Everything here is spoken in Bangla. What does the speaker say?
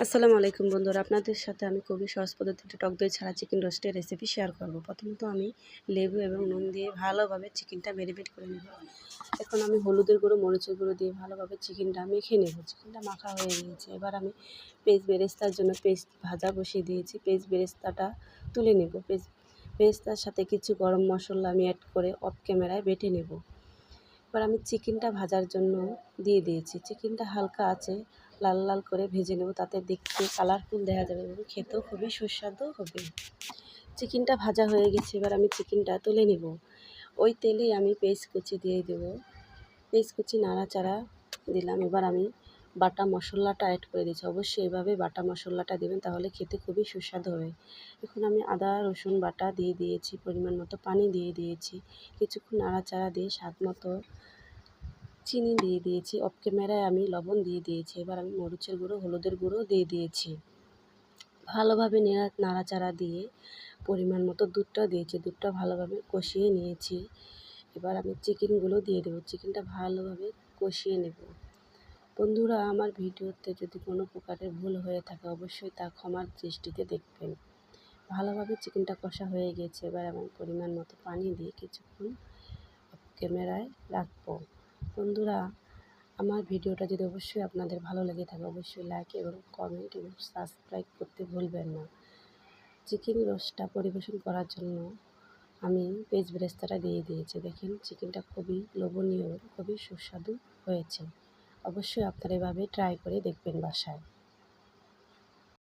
আসসালামু আলাইকুম বন্ধুরা, আপনাদের সাথে আমি খুবই সহজ পদ্ধতিতে টক দই ছাড়া চিকেন রোস্টের রেসিপি শেয়ার করব। প্রথমত আমি লেবু এবং নুন দিয়ে ভালোভাবে চিকেনটা ম্যারিনেট করে নেব। এখন আমি হলুদের গুঁড়ো, মরিচের গুঁড়ো দিয়ে ভালোভাবে চিকেনটা মেখে নেব। চিকেনটা মাখা হয়ে গিয়েছে। এবার আমি পেঁয়াজ বেরেস্তার জন্য পেস্ট ভাজা বসিয়ে দিয়েছি। পেঁয়াজ বেরেস্তাটা তুলে নেব। বেরেস্তার সাথে কিছু গরম মশলা আমি অ্যাড করে অফ ক্যামেরায় বেটে নেব। এবার আমি চিকেনটা ভাজার জন্য দিয়ে দিয়েছি। চিকেনটা হালকা আছে লাল লাল করে ভেজে নেব, তাতে দেখতে কালারফুল দেখা যাবে এবং খেতেও খুবই সুস্বাদু হবে। চিকেনটা ভাজা হয়ে গেছে, এবার আমি চিকেনটা তুলে নেব। ওই তেলেই আমি পেঁয়াজ কুচি দিয়ে দেব। পেঁয়াজ কুচি নাড়াচাড়া দিলাম। এবার আমি বাটা মশলাটা অ্যাড করে দিয়েছি। অবশ্যই এভাবে বাটা মশলাটা দেবেন, তাহলে খেতে খুবই সুস্বাদু হবে। এখন আমি আদা রসুন বাটা দিয়ে দিয়েছি, পরিমাণ মতো পানি দিয়ে দিয়েছি। কিছুক্ষণ নাড়াচাড়া দিয়ে স্বাদ মতো চিনি দিয়ে দিয়েছি। অফ ক্যামেরায় আমি লবণ দিয়ে দিয়েছি। এবার আমি মরিচের গুঁড়ো, হলুদের গুঁড়ো দিয়ে দিয়েছি। ভালোভাবে নাড়াচাড়া দিয়ে পরিমাণ মতো দুধটা দিয়েছি। দুধটা ভালোভাবে কষিয়ে নিয়েছি। এবার আমি চিকেনগুলো দিয়ে দেবো। চিকেনটা ভালোভাবে কষিয়ে নেব। বন্ধুরা, আমার ভিডিওতে যদি কোনো প্রকারের ভুল হয়ে থাকে অবশ্যই তা ক্ষমার দৃষ্টিতে দেখবেন। ভালোভাবে চিকেনটা কষা হয়ে গেছে। এবার আমি পরিমাণ মতো পানি দিয়ে কিছুক্ষণ ক্যামেরায় রাখবো। বন্ধুরা, আমার ভিডিওটা যদি অবশ্যই আপনাদের ভালো লেগে থাকে অবশ্যই লাইক এবং কমেন্ট এবং সাবস্ক্রাইব করতে ভুলবেন না। চিকেন রোস্টটা পরিবেশন করার জন্য আমি পেঁয়াজ বেরেস্তাটা দিয়ে দিয়েছি। দেখেন চিকেনটা খুবই লোভনীয়, খুবই সুস্বাদু হয়েছে। অবশ্যই আপনারা এভাবে ট্রাই করে দেখবেন বাসায়।